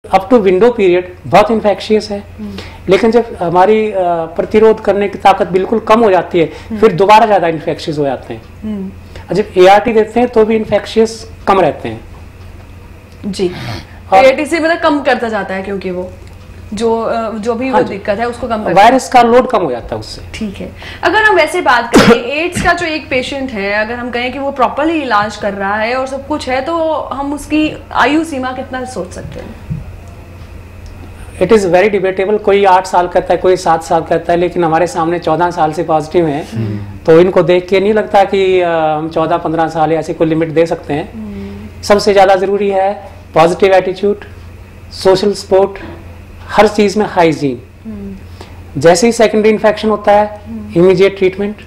Up to window period बहुत infectious है, लेकिन जब हमारी प्रतिरोध करने की ताकत बिल्कुल कम हो जाती है फिर दोबारा ज़्यादा इन्फेक्शियस हो जाते हैं। जब ART देते हैं तो भी इन्फेक्शियस कम रहते हैं जी। ART से मतलब कम करता जाता है, क्योंकि वो जो भी वो दिक्कत है उसको कम करता है, वायरस का लोड कम हो जाता है उससे। ठीक है। अगर हम वैसे बात करें एड्स का, जो एक पेशेंट है, अगर हम कहें कि वो प्रॉपरली इलाज कर रहा है और सब कुछ है, तो हम उसकी आयु सीमा कितना सोच सकते हैं? It is very debatable. कोई 8 साल कहता है, कोई 7 साल कहता है, लेकिन हमारे सामने 14 साल से पॉजिटिव हैं, तो इनको देख के नहीं लगता कि हम 14-15 साल ऐसे कोई लिमिट दे सकते हैं। सबसे ज़्यादा ज़रूरी है पॉजिटिव एटीट्यूड, सोशल सपोर्ट, हर चीज़ में हाइजीन। जैसे ही सेकेंडरी इन्फेक्शन होता है इमीडिएट ट्रीटमेंट,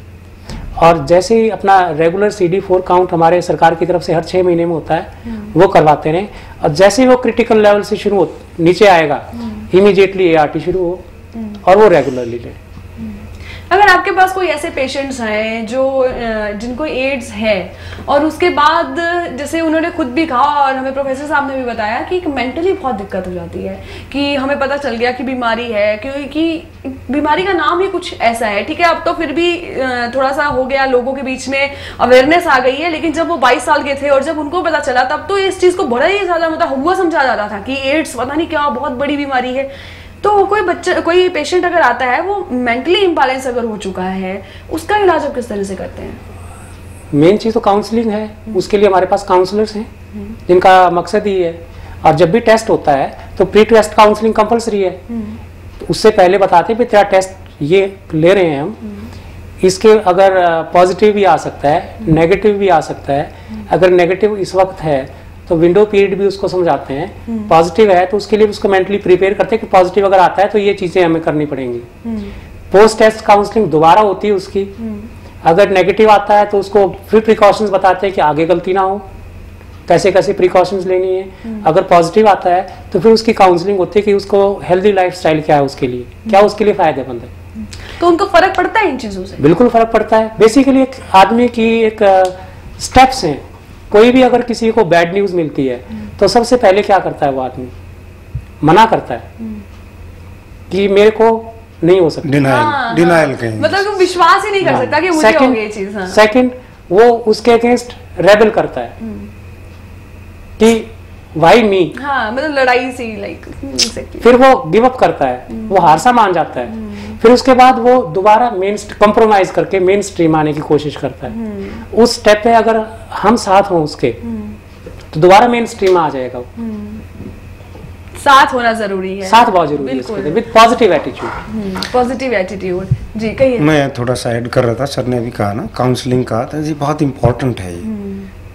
और जैसे ही अपना रेगुलर CD4 काउंट हमारे सरकार की तरफ से हर 6 महीने में होता है वो करवाते रहें, और जैसे ही वो क्रिटिकल लेवल से शुरू हो नीचे आएगा इमीडिएटली ART शुरू हो और वो रेगुलरली लें। अगर आपके पास कोई ऐसे पेशेंट्स हैं जो जिनको एड्स है और उसके बाद जैसे उन्होंने खुद भी कहा और हमें प्रोफेसर साहब ने भी बताया कि मेंटली बहुत दिक्कत हो जाती है, कि हमें पता चल गया कि बीमारी है, क्योंकि बीमारी का नाम ही कुछ ऐसा है, ठीक है, अब तो फिर भी थोड़ा सा हो गया, लोगों के बीच में अवेयरनेस आ गई है, लेकिन जब वो 22 साल के थे और जब उनको पता चला तब तो इस चीज को बड़ा ही ज्यादा मतलब हुआ समझा जाता था कि एड्स पता नहीं क्या बहुत बड़ी बीमारी है। तो कोई पेशेंट अगर आता है वो मेंटली इम्बैलेंस अगर हो चुका है, उसका इलाज आप किस तरह से करते हैं? मेन चीज़ तो काउंसलिंग है, उसके लिए हमारे पास काउंसलर्स हैं जिनका मकसद ही है। और जब भी टेस्ट होता है तो प्री टेस्ट काउंसलिंग कंपलसरी है, तो उससे पहले बताते हैं तेरा टेस्ट ये ले रहे हैं हम, इसके अगर पॉजिटिव भी आ सकता है, नेगेटिव भी आ सकता है। अगर नेगेटिव इस वक्त है तो विंडो पीरियड भी उसको समझाते हैं, पॉजिटिव है तो उसके लिए उसको मेंटली प्रिपेयर करते हैं कि पॉजिटिव अगर आता है तो ये चीजें हमें करनी पड़ेंगी। पोस्ट टेस्ट काउंसलिंग दोबारा होती है उसकी, अगर नेगेटिव आता है तो उसको फिर प्रिकॉशंस बताते हैं कि आगे गलती ना हो, कैसे कैसे प्रिकॉशंस लेनी है। अगर पॉजिटिव आता है तो फिर उसकी काउंसलिंग होती है कि उसको हेल्दी लाइफस्टाइल क्या है, उसके लिए क्या उसके लिए फायदेमंद है। तो उनको फर्क पड़ता है इन चीजों से? बिल्कुल फर्क पड़ता है। बेसिकली एक आदमी की एक स्टेप्स हैं। कोई भी अगर किसी को बैड न्यूज मिलती है तो सबसे पहले क्या करता है वो आदमी? मना करता है कि मेरे को नहीं हो सकता, डिनायल कहीं, मतलब विश्वास ही नहीं कर सकता कि मुझे होगी ये चीज। सेकंड वो उसके अगेंस्ट रेबल करता है कि व्हाई मी, मतलब लड़ाई सी लाइक। फिर वो गिव अप करता है, वो हार सा मान जाता है। फिर उसके बाद वो दोबारा कंप्रोमाइज करके मेन स्ट्रीम आने की कोशिश करता है। उस स्टेप पे अगर हम साथ हों उसके तो दोबारा मेन स्ट्रीम आ जाएगा। साथ होना जरूरी है, साथ बहुत जरूरी है, with positive attitude. Positive attitude जी, कहिए। मैं थोड़ा सा ऐड कर रहा था, सर ने भी कहा ना काउंसलिंग का, तो जी बहुत इंपॉर्टेंट है, ये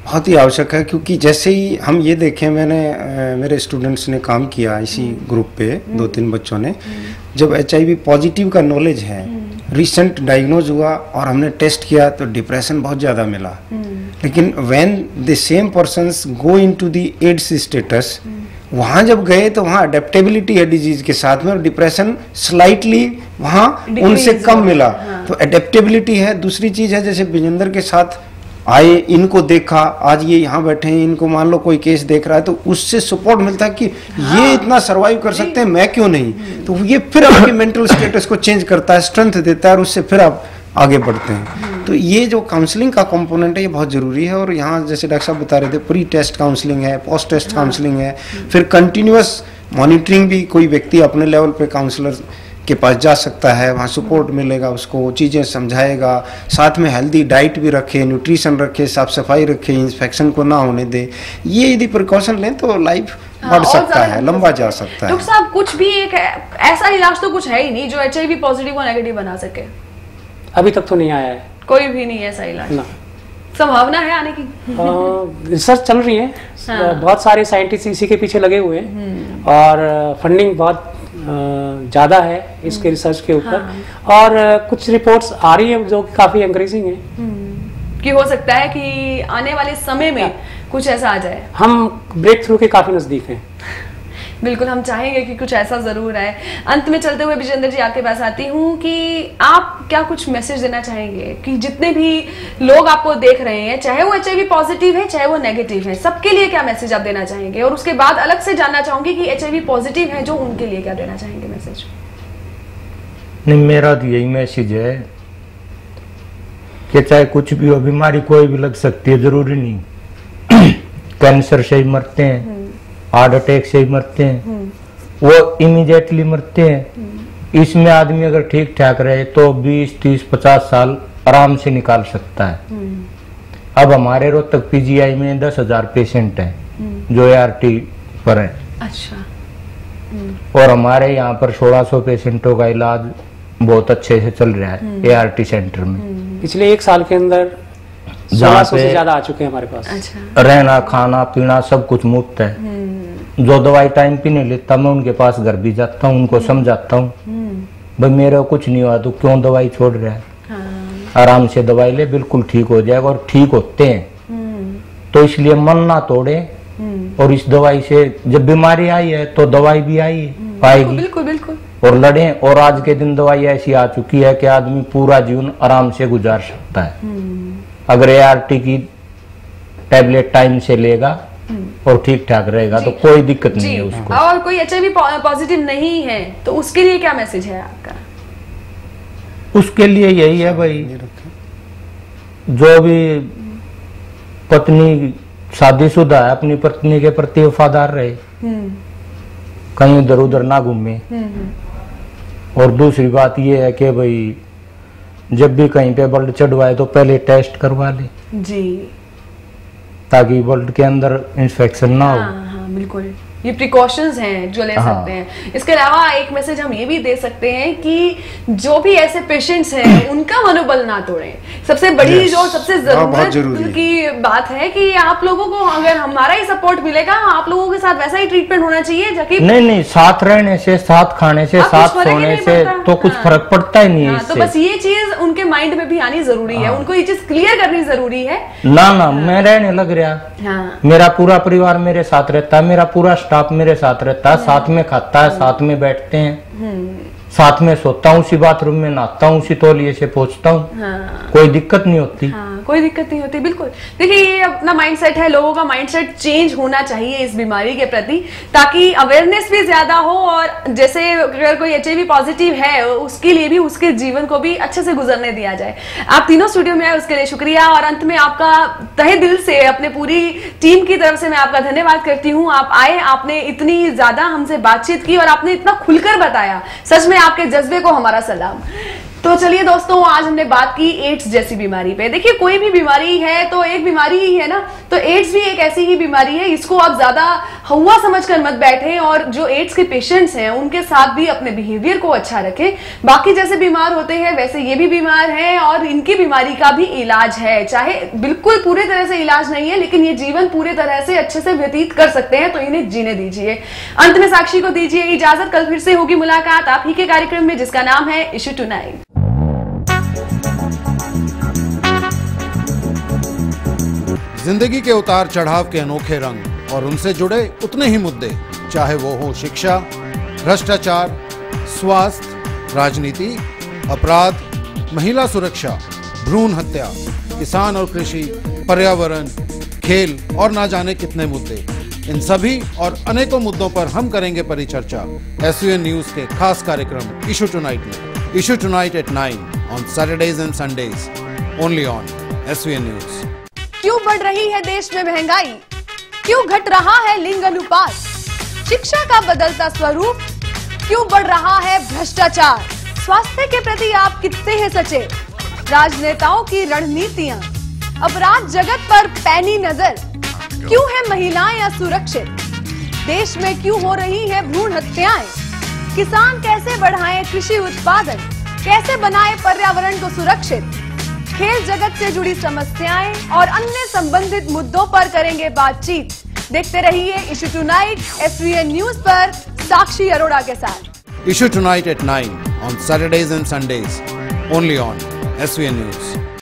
बहुत ही आवश्यक है। क्योंकि जैसे ही हम ये देखें, मेरे स्टूडेंट्स ने काम किया इसी ग्रुप पे, 2-3 बच्चों ने, जब HIV पॉजिटिव का नॉलेज है, रिसेंट डायग्नोज हुआ और हमने टेस्ट किया तो डिप्रेशन बहुत ज़्यादा मिला। लेकिन when the same persons go into the ads status, वहाँ जब गए तो वहाँ अडेप्टेबिलिटी है डिजीज के साथ में, और डिप्रेशन स्लाइटली वहाँ उनसे कम मिला। तो अडेप्टेबिलिटी है। दूसरी चीज़ है, जैसे विजेंद्र के साथ आए, इनको देखा, आज ये यहाँ बैठे हैं, इनको मान लो कोई केस देख रहा है तो उससे सपोर्ट मिलता है कि ये इतना सरवाइव कर सकते हैं, मैं क्यों नहीं। तो ये फिर आपके मेंटल स्टेटस को चेंज करता है, स्ट्रेंथ देता है, और उससे फिर आप आगे बढ़ते हैं। तो ये जो काउंसलिंग का कंपोनेंट है ये बहुत ज़रूरी है। और यहाँ जैसे डॉक्टर साहब बता रहे थे, प्री टेस्ट काउंसलिंग है, पोस्ट टेस्ट काउंसलिंग है, फिर कंटिन्यूअस मॉनिटरिंग भी, कोई व्यक्ति अपने लेवल पे काउंसलर के पास जा सकता है, वहाँ सपोर्ट मिलेगा, उसको चीज़ें समझाएगा, साथ में हेल्दी डाइट भी रखे, न्यूट्रिशन रखे, साफ सफाई रखे, इंफेक्शन को ना होने दे। ये यदि प्रिकॉशन लें तो लाइफ बढ़ सकता है, लंबा जा सकता है। डॉक्टर साहब, कुछ भी एक ऐसा इलाज तो कुछ है ही नहीं जो HIV पॉजिटिव और नेगेटिव बना सके? अभी तक तो नहीं आया है, कोई भी नहीं ऐसा इलाज ना। संभावना है आने की? रिसर्च चल रही है, बहुत सारे साइंटिस्ट इसी के पीछे लगे हुए हैं और फंडिंग बहुत ज़्यादा है इसके रिसर्च के ऊपर। और कुछ रिपोर्ट्स आ रही है जो काफ़ी एनकरेजिंग है कि हो सकता है कि आने वाले समय में कुछ ऐसा आ जाए। हम ब्रेक थ्रू के काफ़ी नज़दीक हैं। बिल्कुल, हम चाहेंगे कि कुछ ऐसा जरूर है। अंत में चलते हुए विजेंद्र जी आपके पास आती हूँ कि आप क्या कुछ मैसेज देना चाहेंगे कि जितने भी लोग आपको देख रहे हैं, चाहे वो HIV पॉजिटिव है चाहे वो नेगेटिव है, सबके लिए क्या मैसेज आप देना चाहेंगे? और उसके बाद अलग से जानना चाहूंगी कि HIV पॉजिटिव है जो, उनके लिए क्या देना चाहेंगे मैसेज? नहीं, मेरा तो यही मैसेज है कि चाहे कुछ भी हो, बीमारी कोई भी लग सकती है, जरूरी नहीं कैंसर से ही मरते हैं, हार्ट अटैक से ही मरते हैं, वो इमीडिएटली मरते हैं। इसमें आदमी अगर ठीक ठाक रहे तो 20, 30, 50 साल आराम से निकाल सकता है। अब हमारे रोहतक PGI में 10,000 पेशेंट हैं जो ART पर है। अच्छा। और हमारे यहाँ पर 1600 पेशेंटों का इलाज बहुत अच्छे से चल रहा है ART सेंटर में। पिछले 1 साल के अंदर 1600 से ज्यादा आ चुके हैं हमारे पास। अच्छा। रहना खाना पीना सब कुछ मुफ्त है। जो दवाई टाइम पे नहीं लेता मैं उनके पास घर भी जाता हूँ, उनको समझाता हूँ भाई मेरा कुछ नहीं हुआ तो क्यों दवाई छोड़ रहा है, आराम से दवाई ले, बिल्कुल ठीक हो जाएगा। और ठीक होते हैं। तो इसलिए मन ना तोड़े। और इस दवाई से जब बीमारी आई है तो दवाई भी आई पाएगी। बिल्कुल बिल्कुल। और लड़े। और आज के दिन दवाई ऐसी आ चुकी है कि आदमी पूरा जीवन आराम से गुजार सकता है अगर ART की टैबलेट टाइम से लेगा और ठीक ठाक रहेगा तो कोई दिक्कत नहीं है उसको। और कोई HIV पॉजिटिव नहीं है तो उसके लिए क्या मैसेज है आपका? उसके लिए यही है भाई, जो भी पत्नी शादीशुदा है अपनी पत्नी के प्रति वफादार रहे, कहीं इधर उधर ना घूमे। और दूसरी बात ये है कि भाई जब भी कहीं पे ब्लड चढ़वाए तो पहले टेस्ट करवा ले जी, ताकि ब्लड के अंदर इंफेक्शन ना हो। हाँ, बिल्कुल, ये प्रिकॉशंस हैं जो ले सकते हैं। इसके अलावा एक मैसेज हम ये भी दे सकते हैं कि जो भी ऐसे पेशेंट्स हैं उनका मनोबल ना तोड़ें। सबसे बड़ी जो सबसे जरूरत की बात है कि आप लोगों को अगर हमारा ही सपोर्ट मिलेगा, आप लोगों के साथ वैसा ही ट्रीटमेंट होना चाहिए जाकि नहीं, साथ रहने से, साथ खाने से, साथ सोने से तो कुछ फर्क पड़ता ही नहीं है। तो बस ये चीज उनके माइंड में भी आनी जरूरी है, उनको ये चीज क्लियर करनी जरूरी है। ना मैं रहने लग रहा, मेरा पूरा परिवार मेरे साथ रहता है, मेरा पूरा स्टाफ मेरे साथ रहता है, साथ में खाता है, साथ में बैठते हैं, साथ में सोता हूँ, उसी बाथरूम में नहाता हूँ, उसी तौलिए से पहुंचता हूँ। कोई दिक्कत नहीं होती। कोई दिक्कत नहीं होती। बिल्कुल, देखिए ये अपना माइंडसेट है, लोगों का माइंडसेट चेंज होना चाहिए इस बीमारी के प्रति, ताकि अवेयरनेस भी ज्यादा हो। और जैसे अगर कोई HIV पॉजिटिव है उसके लिए भी, उसके जीवन को भी अच्छे से गुजरने दिया जाए। आप तीनों स्टूडियो में आए उसके लिए शुक्रिया। और अंत में आपका तहे दिल से अपने पूरी टीम की तरफ से मैं आपका धन्यवाद करती हूँ। आप आए, आपने इतनी ज्यादा हमसे बातचीत की और आपने इतना खुलकर बताया, सच में आपके जज्बे को हमारा सलाम। तो चलिए दोस्तों, आज हमने बात की एड्स जैसी बीमारी पे। देखिए कोई भी बीमारी है तो एक बीमारी ही है ना, तो एड्स भी एक ऐसी ही बीमारी है। इसको आप ज्यादा हुआ समझकर मत बैठें और जो एड्स के पेशेंट्स हैं उनके साथ भी अपने बिहेवियर को अच्छा रखें। बाकी जैसे बीमार होते हैं वैसे ये भी बीमार हैं और इनकी बीमारी का भी इलाज है। चाहे बिल्कुल पूरे तरह से इलाज नहीं है, लेकिन ये जीवन पूरे तरह से अच्छे से व्यतीत कर सकते हैं, तो इन्हें जीने दीजिए। अंत में साक्षी को दीजिए इजाजत। कल फिर से होगी मुलाकात आप ही के कार्यक्रम में जिसका नाम है इशू टुनाइट। जिंदगी के उतार चढ़ाव के अनोखे रंग और उनसे जुड़े उतने ही मुद्दे, चाहे वो हो शिक्षा, भ्रष्टाचार, स्वास्थ्य, राजनीति, अपराध, महिला सुरक्षा, भ्रूण हत्या, किसान और कृषि, पर्यावरण, खेल और ना जाने कितने मुद्दे। इन सभी और अनेकों मुद्दों पर हम करेंगे परिचर्चा SUN न्यूज के खास कार्यक्रम इशू टुनाइट में। Issue tonight at 9 on Saturdays and Sundays, only on SUN news. क्यों बढ़ रही है देश में महंगाई? क्यों घट रहा है लिंग अनुपात? शिक्षा का बदलता स्वरूप? क्यों बढ़ रहा है भ्रष्टाचार? स्वास्थ्य के प्रति आप कितने हैं सचेत? राजनेताओं की रणनीतियां, अपराध जगत पर पैनी नजर। क्यों है महिलाएं असुरक्षित? देश में क्यों हो रही है भ्रूण हत्याएं? किसान कैसे बढ़ाएं कृषि उत्पादन? कैसे बनाएं पर्यावरण को सुरक्षित? खेल जगत से जुड़ी समस्याएं और अन्य संबंधित मुद्दों पर करेंगे बातचीत। देखते रहिए इशू टुनाइट SUN न्यूज पर साक्षी अरोड़ा के साथ। Issue tonight at 9 on Saturdays and Sundays, only on SUN news.